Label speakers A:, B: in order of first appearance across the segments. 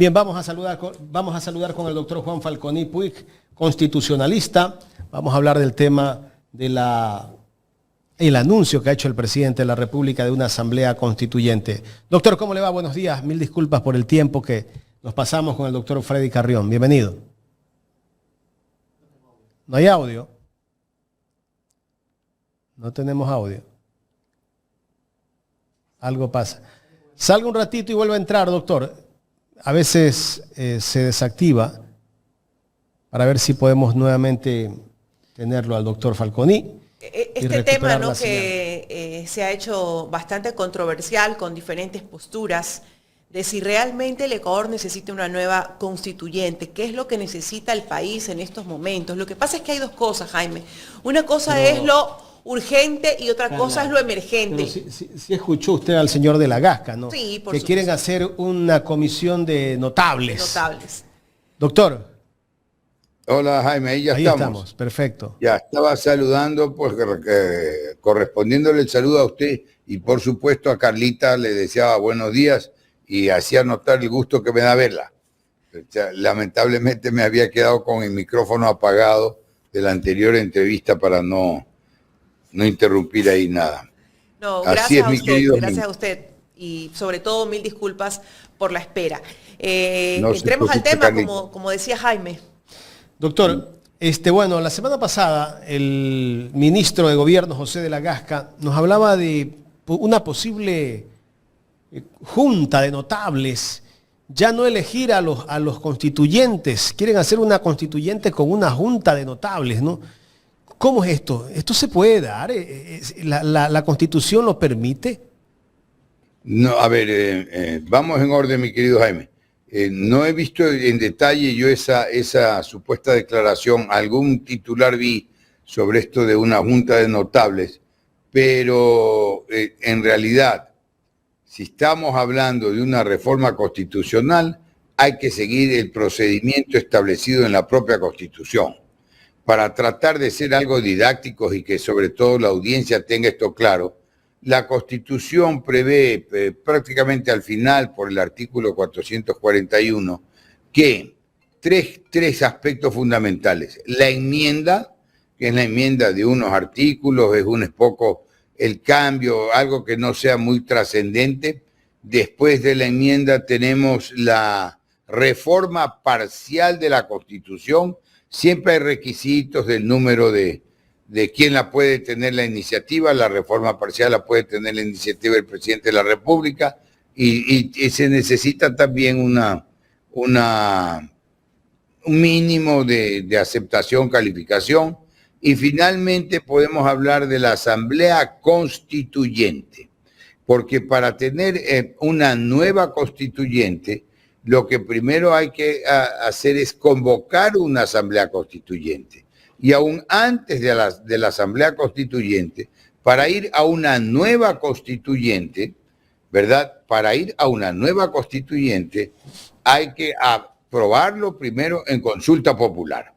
A: Bien, vamos a saludar con el doctor Juan Falconi Puig, constitucionalista. Vamos a hablar del tema de el anuncio que ha hecho el presidente de la República de una asamblea constituyente. Doctor, ¿cómo le va? Buenos días. Mil disculpas por el tiempo que nos pasamos con el doctor Freddy Carrión. Bienvenido. ¿No hay audio? No tenemos audio. Algo pasa. Salga un ratito y vuelve a entrar, doctor. A veces se desactiva para ver si podemos nuevamente tenerlo al doctor Falconi.
B: Este tema, ¿no?, que se ha hecho bastante controversial con diferentes posturas de si realmente el Ecuador necesita una nueva constituyente. ¿Qué es lo que necesita el país en estos momentos? Lo que pasa es que hay dos cosas, Jaime. Una cosa es lo urgente y otra cosa es lo emergente.
A: Si escuchó usted al señor de la Gasca, ¿no?
B: Sí, por
A: que
B: supuesto.
A: Quieren hacer una comisión de notables. Doctor.
C: Hola, Jaime, ahí estamos.
A: Perfecto.
C: Ya estaba saludando, pues correspondiéndole el saludo a usted y por supuesto a Carlita le deseaba buenos días y hacía notar el gusto que me da verla. O sea, lamentablemente me había quedado con el micrófono apagado de la anterior entrevista para no interrumpir ahí nada.
B: No,
C: Así es, mi querido.
B: gracias a usted y sobre todo mil disculpas por la espera.
C: No
B: entremos al tema,
C: Carlita,
B: como decía Jaime.
A: Doctor, bueno, la semana pasada el ministro de Gobierno, José de la Gasca, nos hablaba de una posible junta de notables, ya no elegir a los constituyentes, quieren hacer una constituyente con una junta de notables, ¿no? ¿Cómo es esto? ¿Esto se puede dar? ¿La Constitución lo permite?
C: No, a ver, vamos en orden, mi querido Jaime. No he visto en detalle yo esa supuesta declaración. Algún titular vi sobre esto de una junta de notables, pero en realidad, si estamos hablando de una reforma constitucional, hay que seguir el procedimiento establecido en la propia Constitución. Para tratar de ser algo didácticos y que sobre todo la audiencia tenga esto claro, la Constitución prevé prácticamente al final, por el artículo 441, que tres aspectos fundamentales. La enmienda, que es la enmienda de unos artículos, es poco el cambio, algo que no sea muy trascendente. Después de la enmienda tenemos la reforma parcial de la Constitución. Siempre hay requisitos del número de quién la puede tener la iniciativa. La reforma parcial la puede tener la iniciativa del presidente de la República y se necesita también un mínimo de aceptación, calificación. Y finalmente podemos hablar de la Asamblea Constituyente, porque para tener una nueva constituyente, lo que primero hay que hacer es convocar una asamblea constituyente. Y aún antes de la asamblea constituyente, para ir a una nueva constituyente, ¿verdad? Para ir a una nueva constituyente hay que aprobarlo primero en consulta popular.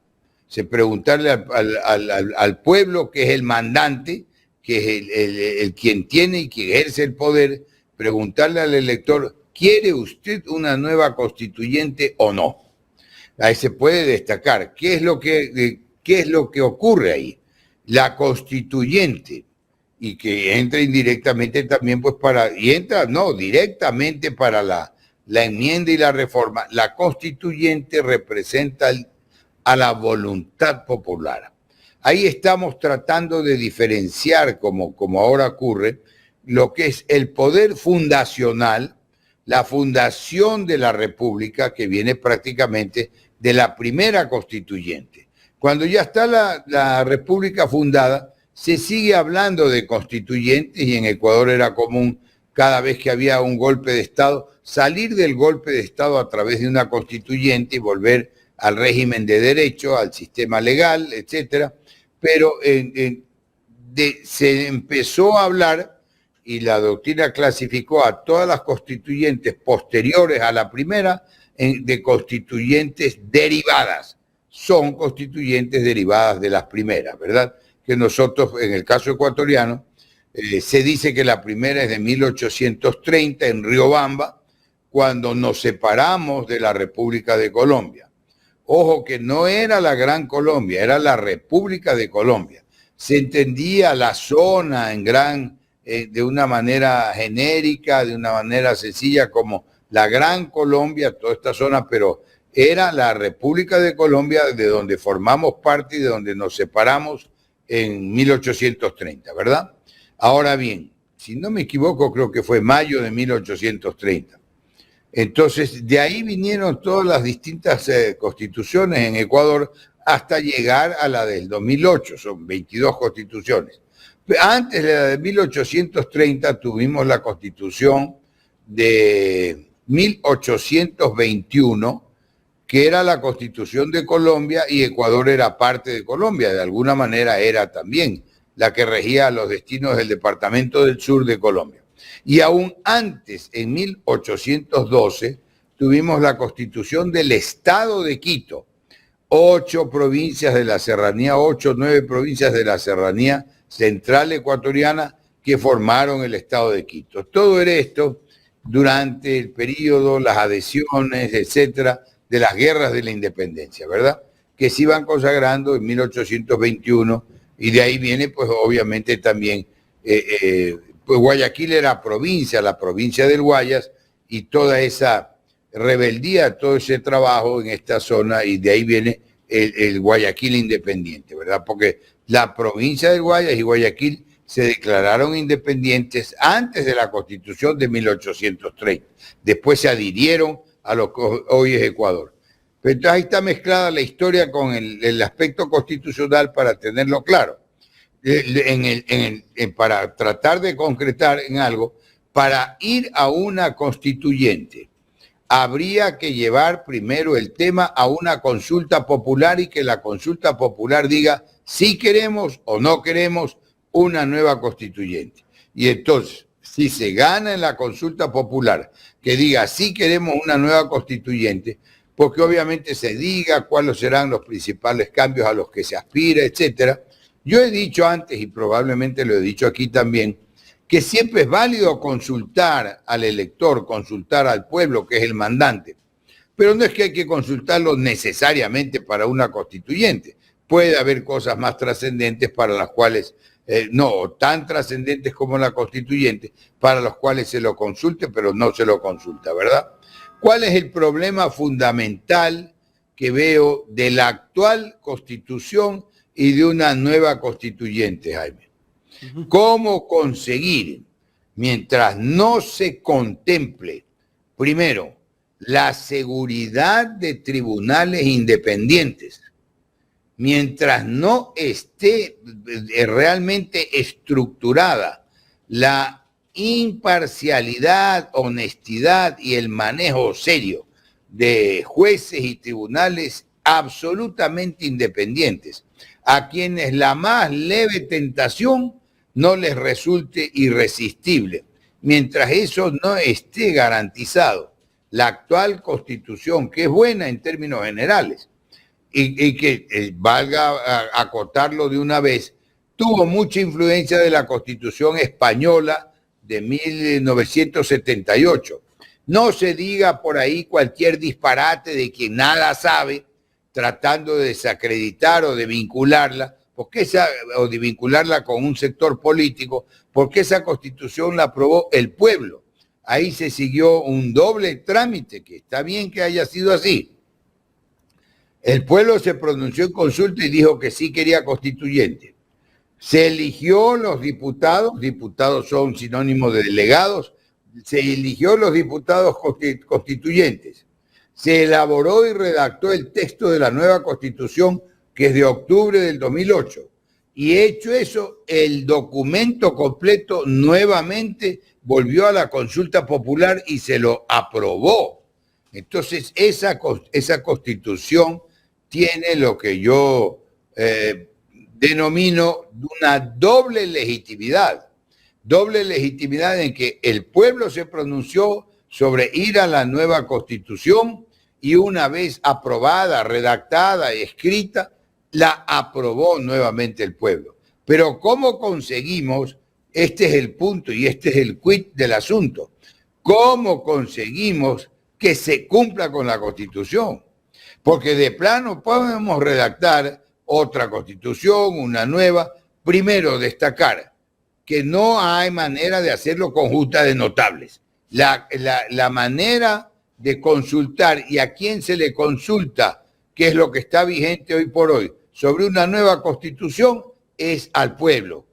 C: Preguntarle al pueblo, que es el mandante, que es el quien tiene y que ejerce el poder, preguntarle al elector: ¿quiere usted una nueva constituyente o no? Ahí se puede destacar qué es lo que ocurre ahí. La constituyente, y que entra indirectamente también, pues directamente para la enmienda y la reforma. La constituyente representa a la voluntad popular. Ahí estamos tratando de diferenciar, como ahora ocurre, lo que es el poder fundacional, la fundación de la República, que viene prácticamente de la primera constituyente. Cuando ya está la República fundada, se sigue hablando de constituyentes y en Ecuador era común, cada vez que había un golpe de Estado, salir del golpe de Estado a través de una constituyente y volver al régimen de derecho, al sistema legal, etcétera. Pero se empezó a hablar y la doctrina clasificó a todas las constituyentes posteriores a la primera de constituyentes derivadas. Son constituyentes derivadas de las primeras, ¿verdad? Que nosotros, en el caso ecuatoriano, se dice que la primera es de 1830 en Riobamba, cuando nos separamos de la República de Colombia. Ojo que no era la Gran Colombia, era la República de Colombia. Se entendía la zona de una manera genérica, de una manera sencilla, como la Gran Colombia, toda esta zona, pero era la República de Colombia de donde formamos parte y de donde nos separamos en 1830, ¿verdad? Ahora bien, si no me equivoco, creo que fue mayo de 1830. Entonces, de ahí vinieron todas las distintas constituciones en Ecuador hasta llegar a la del 2008, son 22 constituciones. Antes de la de 1830 tuvimos la constitución de 1821, que era la constitución de Colombia, y Ecuador era parte de Colombia, de alguna manera era también la que regía los destinos del departamento del sur de Colombia. Y aún antes, en 1812, tuvimos la constitución del Estado de Quito, 8 provincias de la serranía, 8 o 9 provincias de la serranía central ecuatoriana que formaron el Estado de Quito. Todo era esto durante el periodo, las adhesiones, etcétera, de las guerras de la independencia, ¿verdad? Que se iban consagrando en 1821, y de ahí viene, pues obviamente también, pues Guayaquil era provincia, la provincia del Guayas, y toda esa rebeldía, todo ese trabajo en esta zona, y de ahí viene el Guayaquil independiente, ¿verdad? Porque la provincia del Guayas y Guayaquil se declararon independientes antes de la Constitución de 1830. Después se adhirieron a lo que hoy es Ecuador. Pero entonces ahí está mezclada la historia con el aspecto constitucional para tenerlo claro. Para tratar de concretar en algo, para ir a una constituyente, habría que llevar primero el tema a una consulta popular y que la consulta popular diga si queremos o no queremos una nueva constituyente. Y entonces, si se gana en la consulta popular que diga si queremos una nueva constituyente, porque obviamente se diga cuáles serán los principales cambios a los que se aspira, etcétera. Yo he dicho antes, y probablemente lo he dicho aquí también, que siempre es válido consultar al elector, consultar al pueblo, que es el mandante. Pero no es que hay que consultarlo necesariamente para una constituyente. Puede haber cosas más trascendentes para las cuales, no tan trascendentes como la constituyente, para las cuales se lo consulte, pero no se lo consulta, ¿verdad? ¿Cuál es el problema fundamental que veo de la actual constitución y de una nueva constituyente, Jaime? ¿Cómo conseguir, mientras no se contemple, primero, la seguridad de tribunales independientes, mientras no esté realmente estructurada la imparcialidad, honestidad y el manejo serio de jueces y tribunales absolutamente independientes, a quienes la más leve tentación no les resulte irresistible? Mientras eso no esté garantizado, la actual constitución, que es buena en términos generales, y que valga acotarlo de una vez, tuvo mucha influencia de la Constitución española de 1978. No se diga por ahí cualquier disparate de quien nada sabe, tratando de desacreditar o de vincularla, o de vincularla con un sector político, porque esa Constitución la aprobó el pueblo. Ahí se siguió un doble trámite, que está bien que haya sido así. El pueblo se pronunció en consulta y dijo que sí quería constituyente. Se eligió los diputados son sinónimo de delegados, se eligió los diputados constituyentes. Se elaboró y redactó el texto de la nueva constitución, que es de octubre del 2008. Y hecho eso, el documento completo nuevamente volvió a la consulta popular y se lo aprobó. Entonces, esa constitución tiene lo que yo denomino una doble legitimidad. Doble legitimidad en que el pueblo se pronunció sobre ir a la nueva constitución y una vez aprobada, redactada y escrita, la aprobó nuevamente el pueblo. Pero ¿cómo conseguimos? Este es el punto y este es el quid del asunto. ¿cómo conseguimos que se cumpla con la Constitución? Porque de plano podemos redactar otra Constitución, una nueva. Primero, destacar que no hay manera de hacerlo con junta de notables. La manera de consultar y a quién se le consulta, que es lo que está vigente hoy por hoy, sobre una nueva Constitución, es al pueblo,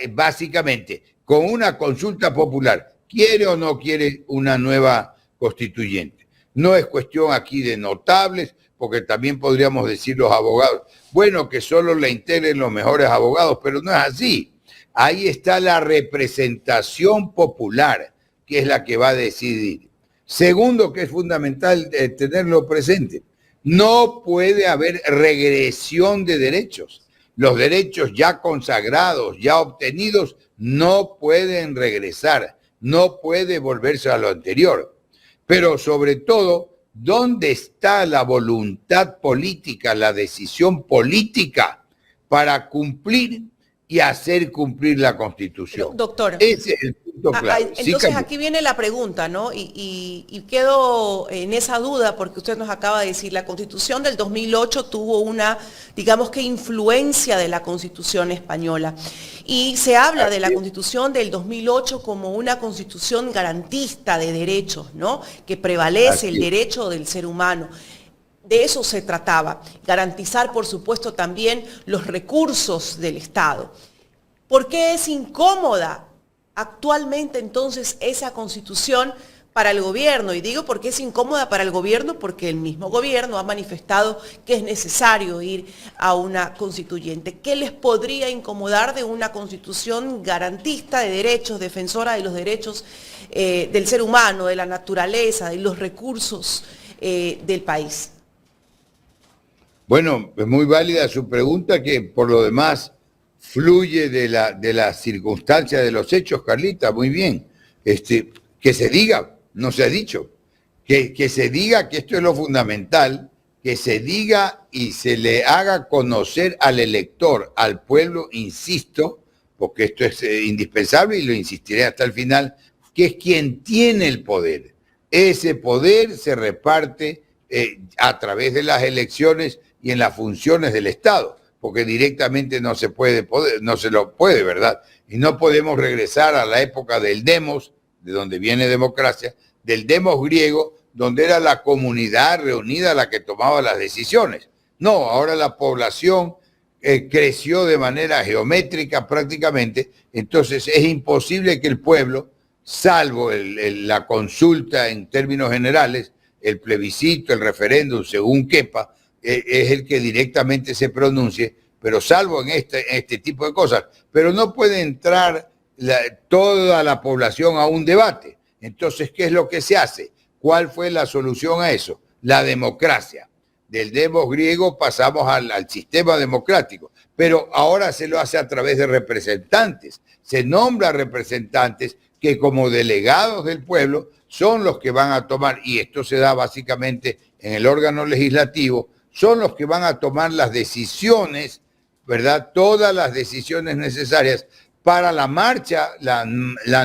C: básicamente, con una consulta popular. ¿Quiere o no quiere una nueva constituyente? No es cuestión aquí de notables, porque también podríamos decir los abogados, bueno, que solo la integren los mejores abogados, pero no es así. Ahí está la representación popular, que es la que va a decidir. Segundo, que es fundamental tenerlo presente, no puede haber regresión de derechos. Los derechos ya consagrados, ya obtenidos, no pueden regresar, no puede volverse a lo anterior. Pero sobre todo, ¿dónde está la voluntad política, la decisión política para cumplir y hacer cumplir la Constitución?
B: Pero, doctor,
C: ese es el punto clave.
B: Entonces sí, aquí viene la pregunta, ¿no? Y quedo en esa duda porque usted nos acaba de decir, la Constitución del 2008 tuvo una, digamos que influencia de la Constitución española. Y se habla de la Constitución del 2008 como una Constitución garantista de derechos, ¿no? Que prevalece el derecho del ser humano. De eso se trataba, garantizar, por supuesto, también los recursos del Estado. ¿Por qué es incómoda actualmente entonces esa Constitución para el gobierno? Y digo por qué es incómoda para el gobierno, porque el mismo gobierno ha manifestado que es necesario ir a una constituyente. ¿Qué les podría incomodar de una Constitución garantista de derechos, defensora de los derechos del ser humano, de la naturaleza, de los recursos del país?
C: Bueno, es muy válida su pregunta, que por lo demás fluye de las circunstancias de los hechos, Carlita, muy bien. Que se diga, no se ha dicho, que se diga que esto es lo fundamental, que se diga y se le haga conocer al elector, al pueblo, insisto, porque esto es indispensable y lo insistiré hasta el final, que es quien tiene el poder. Ese poder se reparte a través de las elecciones y en las funciones del Estado, porque directamente no se lo puede, ¿verdad? Y no podemos regresar a la época del demos, de donde viene democracia, del demos griego, donde era la comunidad reunida la que tomaba las decisiones. No, ahora la población creció de manera geométrica prácticamente, entonces es imposible que el pueblo, salvo la consulta en términos generales, el plebiscito, el referéndum, según quepa, es el que directamente se pronuncie, pero salvo en este tipo de cosas. Pero no puede entrar toda la población a un debate. Entonces, ¿qué es lo que se hace? ¿Cuál fue la solución a eso? La democracia. Del demos griego pasamos al sistema democrático, pero ahora se lo hace a través de representantes. Se nombra representantes que como delegados del pueblo son los que van a tomar, y esto se da básicamente en el órgano legislativo, son los que van a tomar las decisiones, ¿verdad? Todas las decisiones necesarias para la marcha, la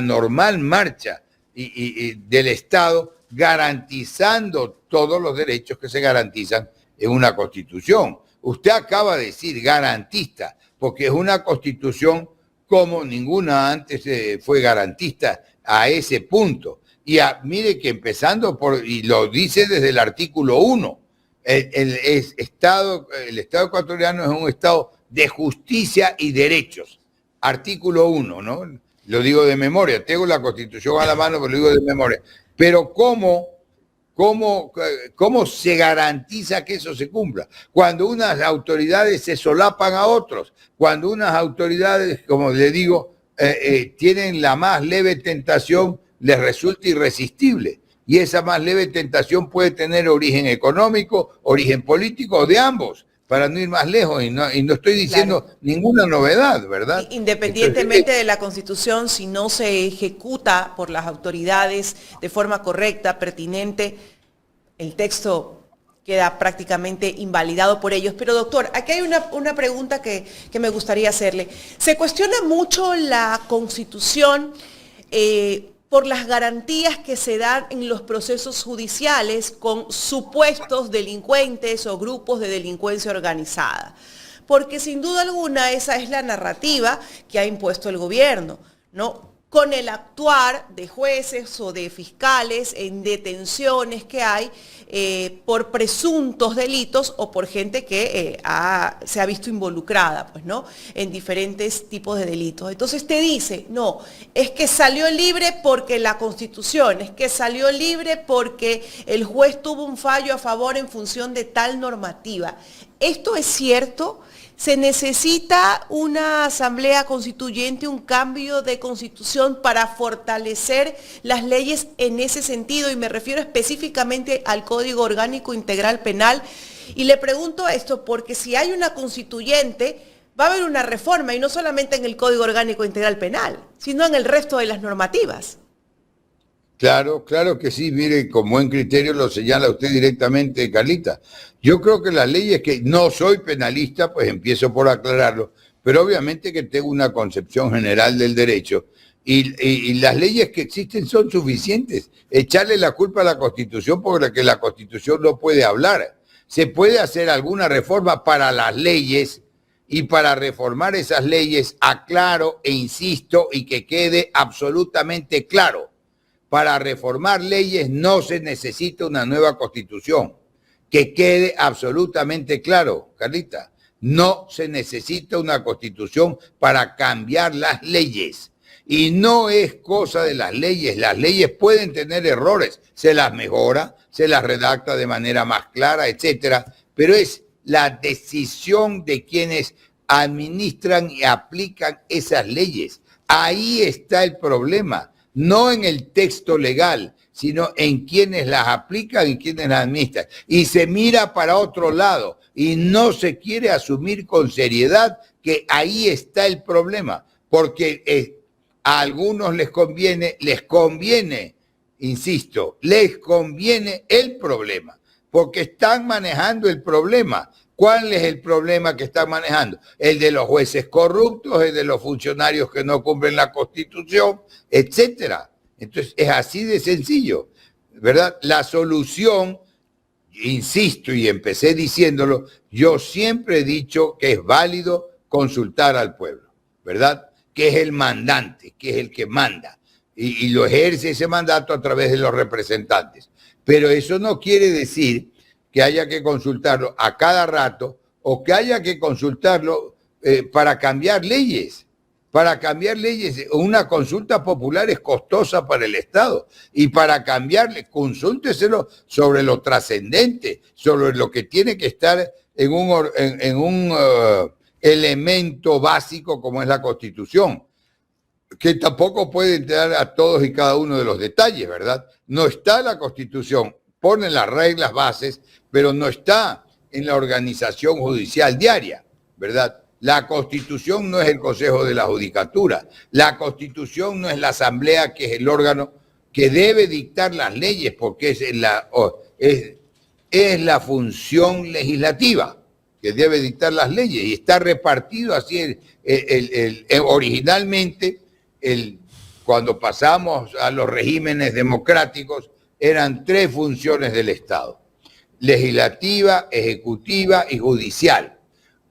C: normal marcha del Estado, garantizando todos los derechos que se garantizan en una Constitución. Usted acaba de decir garantista, porque es una Constitución como ninguna antes fue garantista a ese punto. Y mire que empezando y lo dice desde el artículo 1, el Estado ecuatoriano es un Estado de justicia y derechos. Artículo 1, ¿no? Lo digo de memoria, tengo la Constitución a la mano, pero lo digo de memoria. Pero ¿cómo se garantiza que eso se cumpla? Cuando unas autoridades se solapan a otros, cuando unas autoridades, como le digo, tienen la más leve tentación, les resulta irresistible. Y esa más leve tentación puede tener origen económico, origen político o de ambos, para no ir más lejos. Y no estoy diciendo ninguna novedad, ¿verdad?
B: Independientemente entonces, de la Constitución, si no se ejecuta por las autoridades de forma correcta, pertinente, el texto queda prácticamente invalidado por ellos. Pero doctor, aquí hay una pregunta que me gustaría hacerle. Se cuestiona mucho la Constitución por las garantías que se dan en los procesos judiciales con supuestos delincuentes o grupos de delincuencia organizada. Porque sin duda alguna esa es la narrativa que ha impuesto el gobierno, ¿no? Con el actuar de jueces o de fiscales en detenciones que hay por presuntos delitos o por gente que se ha visto involucrada, pues, ¿no?, en diferentes tipos de delitos. Entonces te dice, no, es que salió libre porque la Constitución, es que salió libre porque el juez tuvo un fallo a favor en función de tal normativa. ¿Esto es cierto? ¿Se necesita una asamblea constituyente, un cambio de constitución para fortalecer las leyes en ese sentido? Y me refiero específicamente al Código Orgánico Integral Penal. Y le pregunto esto porque si hay una constituyente, va a haber una reforma, y no solamente en el Código Orgánico Integral Penal, sino en el resto de las normativas.
C: Claro, claro que sí. Mire, con buen criterio lo señala usted directamente, Carlita. Yo creo que las leyes, que no soy penalista, pues empiezo por aclararlo, pero obviamente que tengo una concepción general del derecho y las leyes que existen son suficientes. Echarle la culpa a la Constitución porque la Constitución no puede hablar. Se puede hacer alguna reforma para las leyes y para reformar esas leyes aclaro e insisto y que quede absolutamente claro. Para reformar leyes no se necesita una nueva Constitución. Que quede absolutamente claro, Carlita. No se necesita una Constitución para cambiar las leyes. Y no es cosa de las leyes. Las leyes pueden tener errores. Se las mejora, se las redacta de manera más clara, etcétera. Pero es la decisión de quienes administran y aplican esas leyes. Ahí está el problema. No en el texto legal, sino en quienes las aplican y quienes las administran. Y se mira para otro lado y no se quiere asumir con seriedad que ahí está el problema, porque a algunos les conviene, insisto, les conviene el problema, porque están manejando el problema. ¿Cuál es el problema que están manejando? El de los jueces corruptos, el de los funcionarios que no cumplen la Constitución, etcétera. Entonces, es así de sencillo, ¿verdad? La solución, insisto y empecé diciéndolo, yo siempre he dicho que es válido consultar al pueblo, ¿verdad? Que es el mandante, que es el que manda, y lo ejerce ese mandato a través de los representantes. Pero eso no quiere decir que haya que consultarlo a cada rato o que haya que consultarlo para cambiar leyes. Para cambiar leyes, una consulta popular es costosa para el Estado. Y para cambiarle, consúlteselo sobre lo trascendente, sobre lo que tiene que estar en un elemento básico como es la Constitución, que tampoco puede entrar a todos y cada uno de los detalles, ¿verdad? No está la Constitución, ponen las reglas bases, pero no está en la organización judicial diaria, ¿verdad? La Constitución no es el Consejo de la Judicatura, la Constitución no es la Asamblea, que es el órgano que debe dictar las leyes, porque es la función legislativa que debe dictar las leyes, y está repartido así originalmente. Cuando pasamos a los regímenes democráticos, eran 3 funciones del Estado: legislativa, ejecutiva y judicial.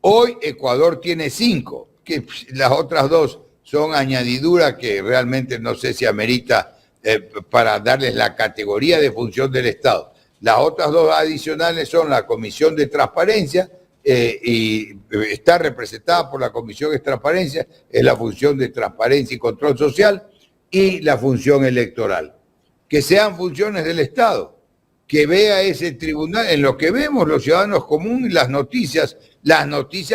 C: Hoy Ecuador tiene 5, que las otras 2 son añadiduras que realmente no sé si amerita para darles la categoría de función del Estado. Las otras 2 adicionales son la Comisión de Transparencia, y está representada por la Comisión de Transparencia, es la función de transparencia y control social, y la función electoral. Que sean funciones del Estado, que vea ese tribunal, en lo que vemos los ciudadanos comunes, las noticias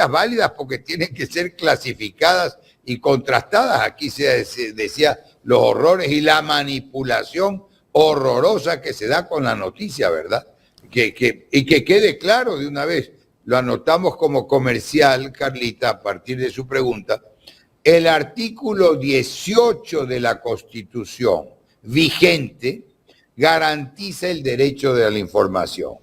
C: válidas, porque tienen que ser clasificadas y contrastadas. Aquí se decía los horrores y la manipulación horrorosa que se da con la noticia, ¿verdad? Y que quede claro de una vez, lo anotamos como comercial, Carlita, a partir de su pregunta, el artículo 18 de la Constitución vigente garantiza el derecho de la información.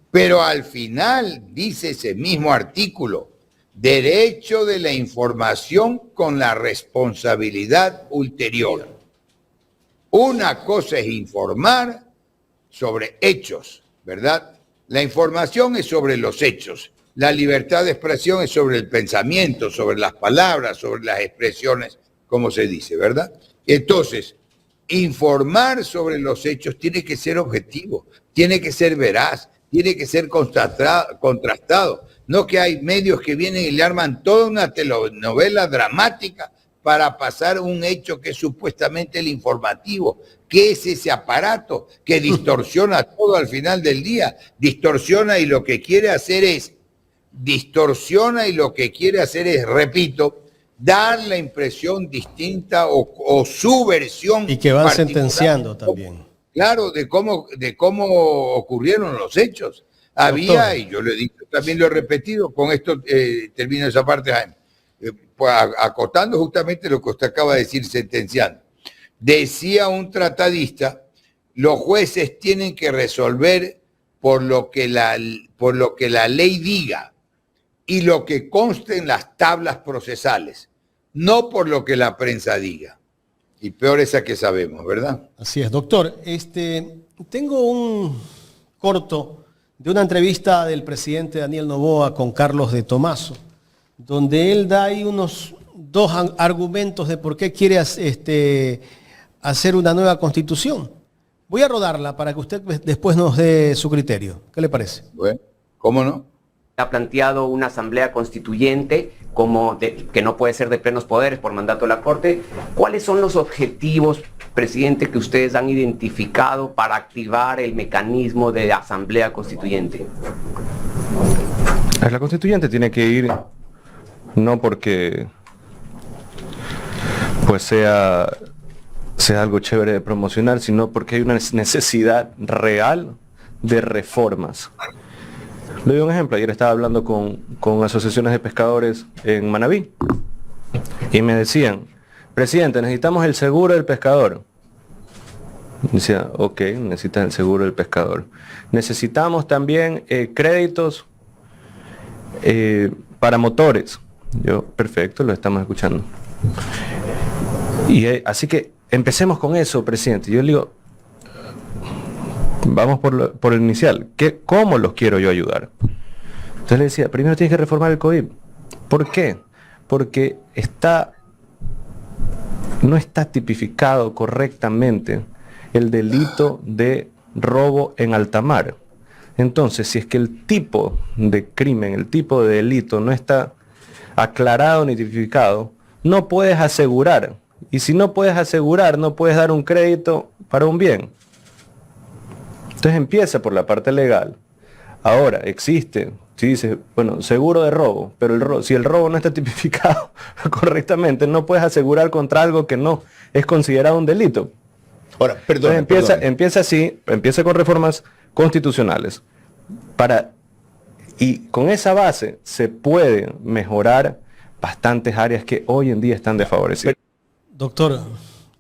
C: Pero al final dice ese mismo artículo, derecho de la información con la responsabilidad ulterior. Una cosa es informar sobre hechos, ¿verdad? La información es sobre los hechos. La libertad de expresión es sobre el pensamiento, sobre las palabras, sobre las expresiones, como se dice, ¿verdad? Entonces, informar sobre los hechos tiene que ser objetivo, tiene que ser veraz, tiene que ser contrastado. No que hay medios que vienen y le arman toda una telenovela dramática para pasar un hecho que es supuestamente el informativo. ¿Qué es ese aparato que distorsiona todo al final del día? Distorsiona y lo que quiere hacer es, repito, dar la impresión distinta o su versión.
A: Y que van sentenciando también.
C: Claro, de cómo ocurrieron los hechos. Había, doctor, y yo lo he dicho, también lo he repetido, con esto termino esa parte, Jaime, pues, acotando justamente lo que usted acaba de decir, sentenciando. Decía un tratadista, los jueces tienen que resolver por lo que la ley diga y lo que conste en las tablas procesales, no por lo que la prensa diga. Y peor esa que sabemos, ¿verdad?
A: Así es, doctor. Tengo un corto de una entrevista del presidente Daniel Noboa con Carlos de Tomaso, donde él da ahí unos dos argumentos de por qué quiere hacer una nueva constitución. Voy a rodarla para que usted después nos dé su criterio. ¿Qué le parece?
C: Bueno, ¿cómo no?
D: Ha planteado una asamblea constituyente que no puede ser de plenos poderes por mandato de la Corte. ¿Cuáles son los objetivos, presidente, que ustedes han identificado para activar el mecanismo de asamblea constituyente?
E: La constituyente tiene que ir no porque pues sea algo chévere de promocionar, sino porque hay una necesidad real de reformas. Le doy un ejemplo. Ayer estaba hablando con asociaciones de pescadores en Manabí y me decían, presidente, necesitamos el seguro del pescador. Decía, ok, necesitan el seguro del pescador. Necesitamos también créditos para motores. Yo, perfecto, lo estamos escuchando. Y así que empecemos con eso, presidente. Yo le digo, vamos por el inicial. ¿Cómo los quiero yo ayudar? Entonces le decía, primero tienes que reformar el COIP. ¿Por qué? Porque no está tipificado correctamente el delito de robo en alta mar. Entonces, si es que el tipo de crimen, el tipo de delito no está aclarado ni tipificado, no puedes asegurar. Y si no puedes asegurar, no puedes dar un crédito para un bien. Entonces empieza por la parte legal. Ahora, existe, si dices, bueno, seguro de robo, pero si el robo no está tipificado correctamente, no puedes asegurar contra algo que no es considerado un delito.
C: Ahora, perdón.
E: Empieza así, empieza con reformas constitucionales. Y con esa base se puede mejorar bastantes áreas que hoy en día están desfavorecidas.
A: Doctor,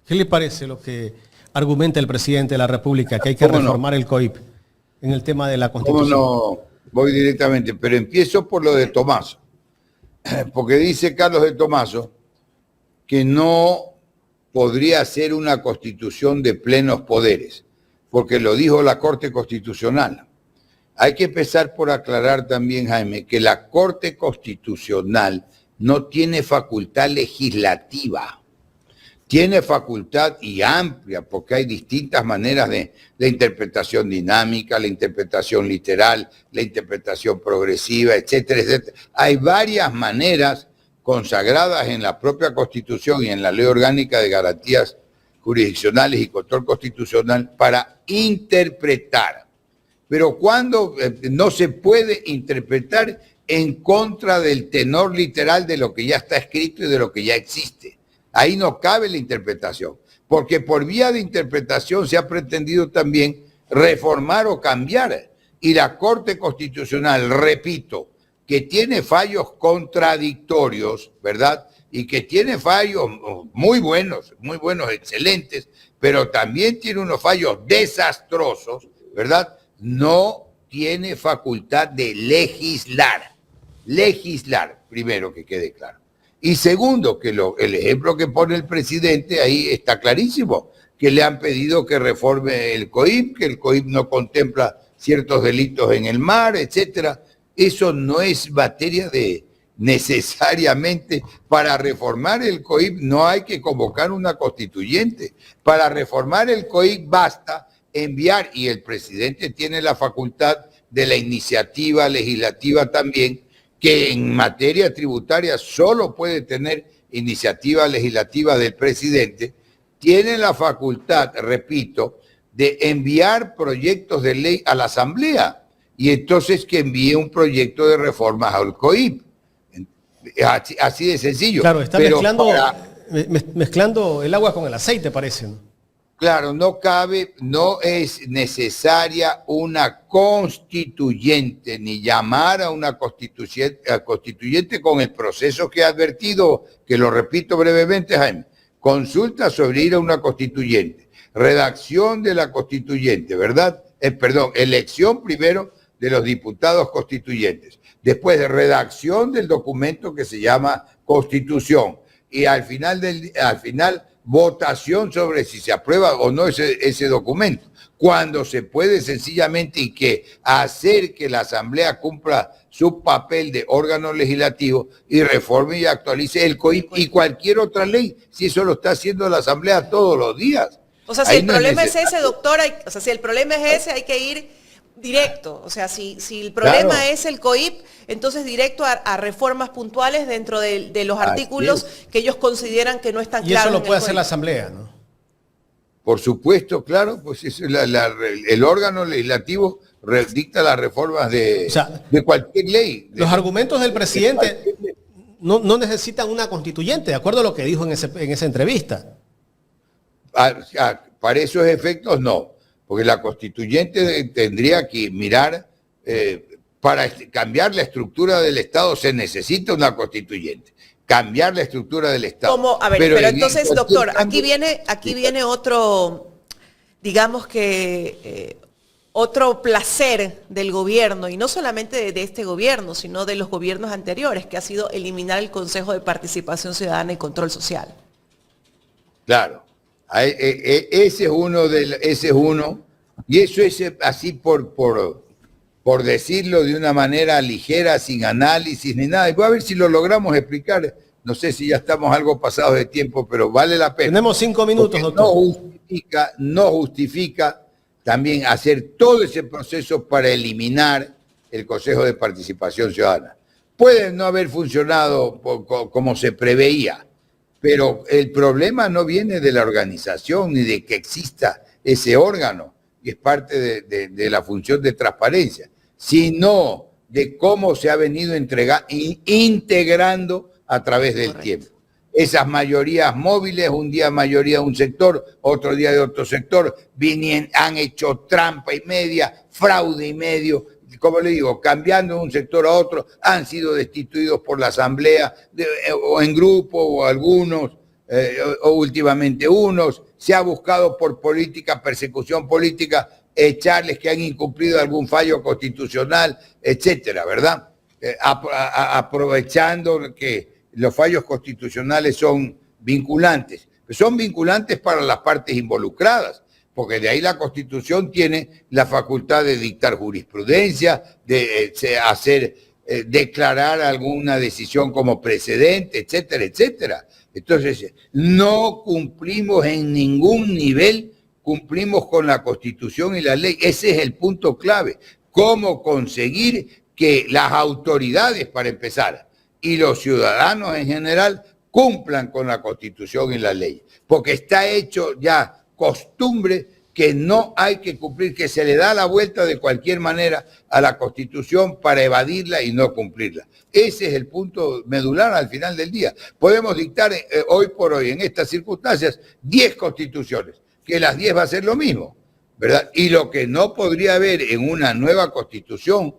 A: ¿qué le parece lo que argumenta el presidente de la República, que hay que reformar el COIP en el tema de la Constitución?
C: ¿Cómo no? Voy directamente, pero empiezo por lo de Tomaso. Porque dice Carlos de Tomaso que no podría ser una constitución de plenos poderes, porque lo dijo la Corte Constitucional. Hay que empezar por aclarar también, Jaime, que la Corte Constitucional no tiene facultad legislativa. Tiene facultad y amplia, porque hay distintas maneras de interpretación dinámica, la interpretación literal, la interpretación progresiva, etcétera, etcétera. Hay varias maneras consagradas en la propia Constitución y en la Ley Orgánica de Garantías Jurisdiccionales y Control Constitucional para interpretar. Pero cuando no se puede interpretar en contra del tenor literal de lo que ya está escrito y de lo que ya existe. Ahí no cabe la interpretación, porque por vía de interpretación se ha pretendido también reformar o cambiar. Y la Corte Constitucional, repito, que tiene fallos contradictorios, ¿verdad? Y que tiene fallos muy buenos, excelentes, pero también tiene unos fallos desastrosos, ¿verdad? No tiene facultad de legislar. Legislar, primero que quede claro. Y segundo, que el ejemplo que pone el presidente ahí está clarísimo. que le han pedido que reforme el COIP, que el COIP no contempla ciertos delitos en el mar, etcétera. Eso no es materia de necesariamente. Para reformar el COIP no hay que convocar una constituyente. Para reformar el COIP basta enviar, y el presidente tiene la facultad de la iniciativa legislativa también, que en materia tributaria solo puede tener iniciativa legislativa del presidente, tiene la facultad, repito, de enviar proyectos de ley a la Asamblea y entonces que envíe un proyecto de reformas al COIP. Así de sencillo.
A: Claro, está mezclando el agua con el aceite, parece, ¿no?
C: Claro, no es necesaria una constituyente, ni llamar a una constituyente con el proceso que he advertido, que lo repito brevemente, Jaime. Consulta sobre ir a una constituyente, redacción de la constituyente, ¿verdad? Elección primero de los diputados constituyentes, después de redacción del documento que se llama Constitución y al final votación sobre si se aprueba o no ese documento, cuando se puede sencillamente y que hacer que la Asamblea cumpla su papel de órgano legislativo y reforme y actualice el COIP y cualquier otra ley, si eso lo está haciendo la Asamblea todos los días.
B: O sea, si el problema es ese, doctor, si el problema es ese, hay que ir directo. O sea, si el problema es el COIP, entonces directo a reformas puntuales dentro de los artículos que ellos consideran que no están claros.
A: Y eso lo puede hacer la Asamblea, ¿no?
C: Por supuesto, claro, pues es el órgano legislativo dicta las reformas de cualquier ley.
A: Los argumentos del presidente no necesitan una constituyente, de acuerdo a lo que dijo en esa entrevista.
C: Para esos efectos no, porque la constituyente tendría que mirar, para cambiar la estructura del Estado se necesita una constituyente. Cambiar la estructura del Estado.
B: Pero entonces, doctor, aquí viene otro, digamos que otro placer del gobierno, y no solamente de este gobierno, sino de los gobiernos anteriores, que ha sido eliminar el Consejo de Participación Ciudadana y Control Social.
C: Claro, ese es uno, y eso es así por decirlo de una manera ligera, sin análisis ni nada. Y voy a ver si lo logramos explicar. No sé si ya estamos algo pasados de tiempo, pero vale la pena.
A: Tenemos 5 minutos, doctor.
C: No justifica también hacer todo ese proceso para eliminar el Consejo de Participación Ciudadana. Puede no haber funcionado como se preveía, pero el problema no viene de la organización ni de que exista ese órgano, que es parte de la función de transparencia, sino de cómo se ha venido integrando a través del tiempo. Esas mayorías móviles, un día mayoría de un sector, otro día de otro sector, han hecho trampa y media, fraude y medio, como le digo, cambiando de un sector a otro, han sido destituidos por la Asamblea, o en grupo, o algunos, o últimamente unos. Se ha buscado por persecución política, echarles que han incumplido algún fallo constitucional, etcétera, ¿verdad? Aprovechando que los fallos constitucionales son vinculantes. Son vinculantes para las partes involucradas, porque de ahí la Constitución tiene la facultad de dictar jurisprudencia, de declarar alguna decisión como precedente, etcétera, etcétera. Entonces, no cumplimos en ningún nivel, cumplimos con la Constitución y la ley. Ese es el punto clave. ¿Cómo conseguir que las autoridades, para empezar, y los ciudadanos en general cumplan con la Constitución y la ley? Porque está hecho ya costumbre que no hay que cumplir, que se le da la vuelta de cualquier manera a la Constitución para evadirla y no cumplirla. Ese es el punto medular al final del día. Podemos dictar hoy por hoy, en estas circunstancias, 10 constituciones, que las 10 va a ser lo mismo, ¿verdad? Y lo que no podría haber en una nueva Constitución,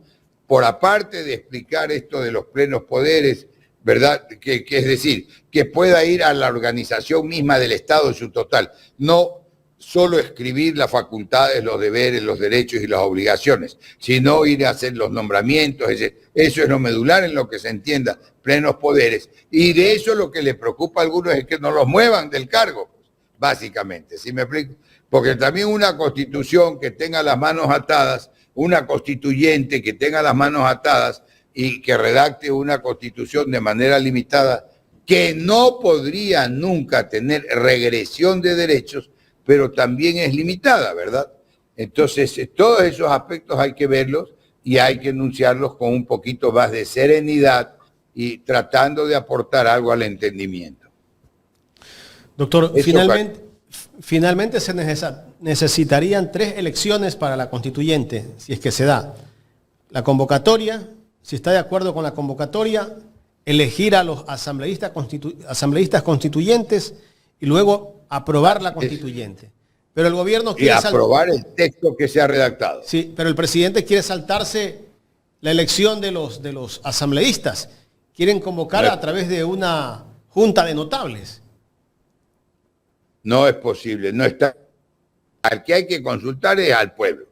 C: por aparte de explicar esto de los plenos poderes, ¿verdad? Que es decir, que pueda ir a la organización misma del Estado en su total, no solo escribir las facultades, los deberes, los derechos y las obligaciones, sino ir a hacer los nombramientos. Eso es lo medular en lo que se entienda plenos poderes. Y de eso lo que le preocupa a algunos es que no los muevan del cargo, básicamente, ¿sí me explico? Porque también una constitución que tenga las manos atadas, una constituyente que tenga las manos atadas y que redacte una constitución de manera limitada, que no podría nunca tener regresión de derechos, pero también es limitada, ¿verdad? Entonces, todos esos aspectos hay que verlos y hay que enunciarlos con un poquito más de serenidad y tratando de aportar algo al entendimiento.
A: Doctor, finalmente se necesitarían 3 elecciones para la constituyente, si es que se da. La convocatoria, si está de acuerdo con la convocatoria, elegir a los asambleístas constituyentes y luego aprobar la constituyente. Pero el gobierno quiere
C: aprobar el texto que se ha redactado.
A: Sí, pero el presidente quiere saltarse la elección de los asambleístas. Quieren convocar a través de una junta de notables.
C: No es posible, no está. Al que hay que consultar es al pueblo.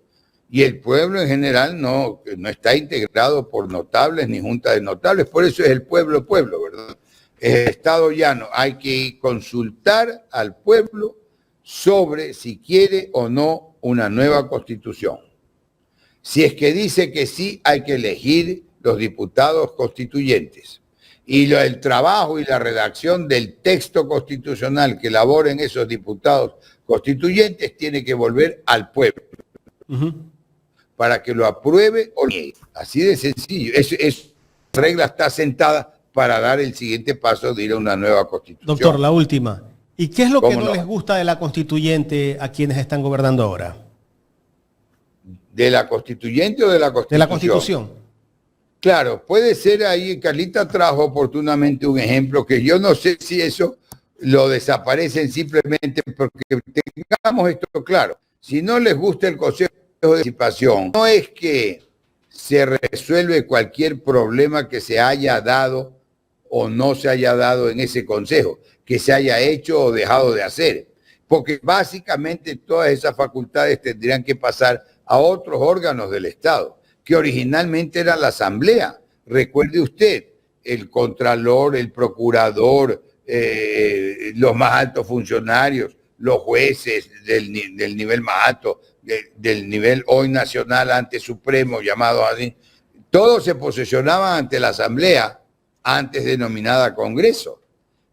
C: Y el pueblo en general no está integrado por notables ni junta de notables, por eso es el pueblo, ¿verdad? Es Estado llano. Hay que consultar al pueblo sobre si quiere o no una nueva constitución. Si es que dice que sí, hay que elegir los diputados constituyentes. Y el trabajo y la redacción del texto constitucional que elaboren esos diputados constituyentes tiene que volver al pueblo. Para que lo apruebe o niegue. Así de sencillo. La regla está sentada para dar el siguiente paso de ir a una nueva constitución.
A: Doctor, la última. ¿Y qué es lo que no les gusta de la constituyente a quienes están gobernando ahora?
C: ¿De la constituyente o de la constitución?
A: De la constitución.
C: Claro, puede ser ahí, Carlita trajo oportunamente un ejemplo que yo no sé si eso lo desaparecen simplemente porque tengamos esto claro. Si no les gusta el Consejo de Participación, no es que se resuelve cualquier problema que se haya dado o no se haya dado en ese consejo, que se haya hecho o dejado de hacer, porque básicamente todas esas facultades tendrían que pasar a otros órganos del Estado, que originalmente era la Asamblea. Recuerde usted, el Contralor, el Procurador, los más altos funcionarios, los jueces del nivel más alto, del nivel hoy nacional ante Supremo, llamado así, todos se posesionaban ante la Asamblea, antes denominada Congreso,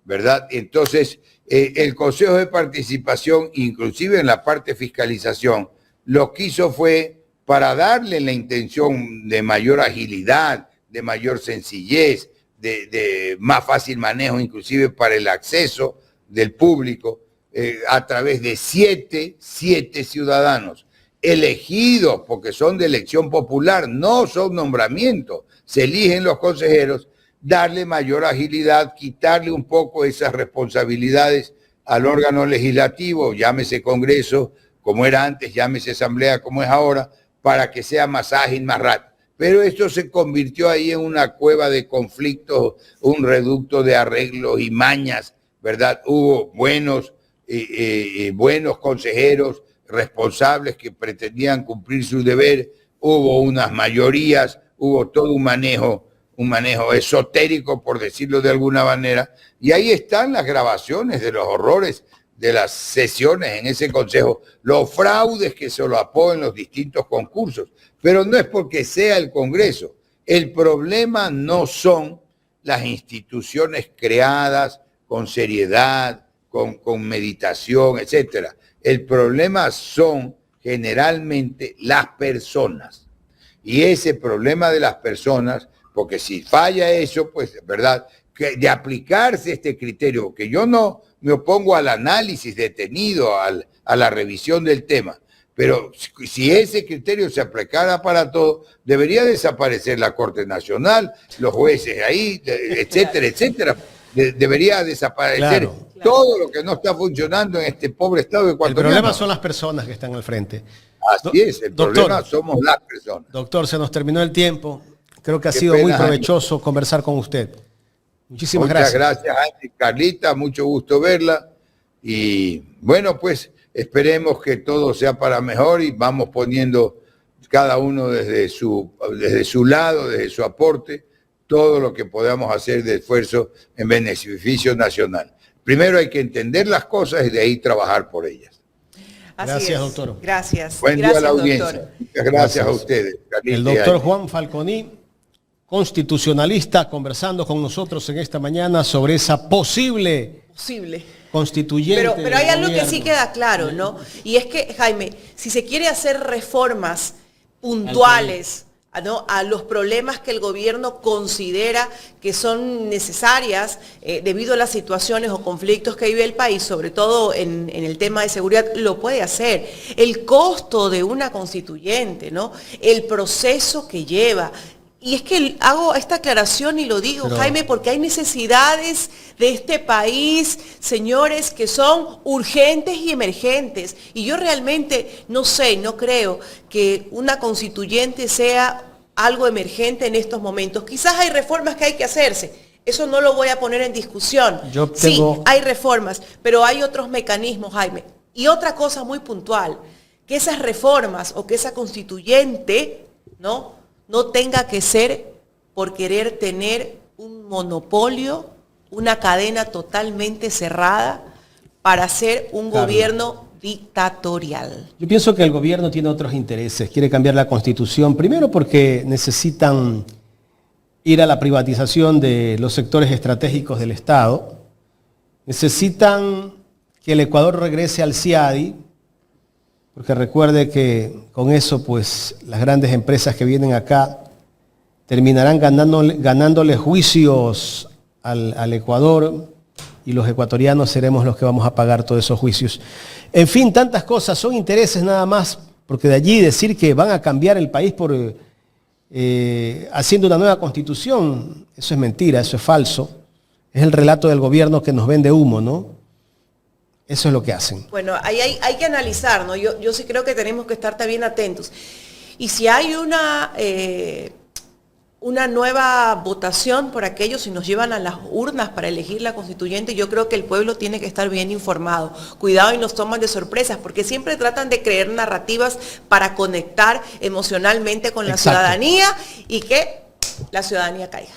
C: ¿verdad? Entonces, el Consejo de Participación, inclusive en la parte fiscalización, lo que hizo fue para darle la intención de mayor agilidad, de mayor sencillez, de más fácil manejo, inclusive para el acceso del público, a través de siete ciudadanos elegidos, porque son de elección popular, no son nombramientos, se eligen los consejeros, darle mayor agilidad, quitarle un poco esas responsabilidades al órgano legislativo, llámese Congreso, como era antes, llámese Asamblea, como es ahora, para que sea más ágil, más rápido. Pero esto se convirtió ahí en una cueva de conflictos, un reducto de arreglos y mañas, ¿verdad? Hubo buenos consejeros responsables que pretendían cumplir su deber, hubo unas mayorías, hubo todo un manejo esotérico, por decirlo de alguna manera, y ahí están las grabaciones de los horrores de las sesiones en ese consejo, los fraudes que se solapó en los distintos concursos, pero no es porque sea el Congreso. El problema no son las instituciones creadas con seriedad, con meditación, etcétera. El problema son generalmente las personas. Y ese problema de las personas, porque si falla eso, pues, ¿verdad? Que de aplicarse este criterio, que yo no me opongo al análisis detenido, a la revisión del tema, pero si ese criterio se aplicara para todo, debería desaparecer la Corte Nacional, los jueces ahí, etcétera, etcétera. Debería desaparecer todo lo que no está funcionando en este pobre Estado ecuatoriano.
A: El problema son las personas que están al frente.
C: Así es, el problema somos las personas.
A: Doctor, se nos terminó el tiempo. Creo que ha sido muy provechoso conversar con usted. Muchísimas gracias.
C: Muchas gracias, Carlita, mucho gusto verla. Y bueno, pues esperemos que todo sea para mejor y vamos poniendo cada uno desde su lado, desde su aporte, todo lo que podamos hacer de esfuerzo en beneficio nacional. primero hay que entender las cosas y de ahí trabajar por ellas.
A: Gracias, doctor.
B: Gracias.
C: Buen día a la audiencia.
B: Doctor.
C: Muchas gracias a ustedes.
A: El doctor Juan Falconi, constitucionalista, conversando con nosotros en esta mañana sobre esa posible constituyente.
B: Pero hay algo que sí queda claro, ¿no? Y es que, Jaime, si se quiere hacer reformas puntuales, ¿no?, a los problemas que el gobierno considera que son necesarias debido a las situaciones o conflictos que vive el país, sobre todo en el tema de seguridad, lo puede hacer. El costo de una constituyente, ¿no?, el proceso que lleva. Y es que hago esta aclaración y lo digo, Jaime, porque hay necesidades de este país, señores, que son urgentes y emergentes. Y yo realmente no creo que una constituyente sea algo emergente en estos momentos. Quizás hay reformas que hay que hacerse. Eso no lo voy a poner en discusión. Sí, hay reformas, pero hay otros mecanismos, Jaime. Y otra cosa muy puntual, que esas reformas o que esa constituyente, no tenga que ser por querer tener un monopolio, una cadena totalmente cerrada para hacer un gobierno dictatorial.
A: Yo pienso que el gobierno tiene otros intereses, quiere cambiar la Constitución, primero porque necesitan ir a la privatización de los sectores estratégicos del Estado, necesitan que el Ecuador regrese al CIADI, porque recuerde que con eso pues las grandes empresas que vienen acá terminarán ganándole juicios al Ecuador y los ecuatorianos seremos los que vamos a pagar todos esos juicios. En fin, tantas cosas, son intereses nada más, porque de allí decir que van a cambiar el país por haciendo una nueva constitución, eso es mentira, eso es falso. Es el relato del gobierno que nos vende humo, ¿no? Eso es lo que hacen.
B: Bueno, ahí hay que analizar, ¿no? Yo sí creo que tenemos que estar también atentos. Y si hay una nueva votación por aquellos y nos llevan a las urnas para elegir la constituyente, yo creo que el pueblo tiene que estar bien informado. Cuidado y nos toman de sorpresas, porque siempre tratan de creer narrativas para conectar emocionalmente con la ciudadanía y que la ciudadanía caiga.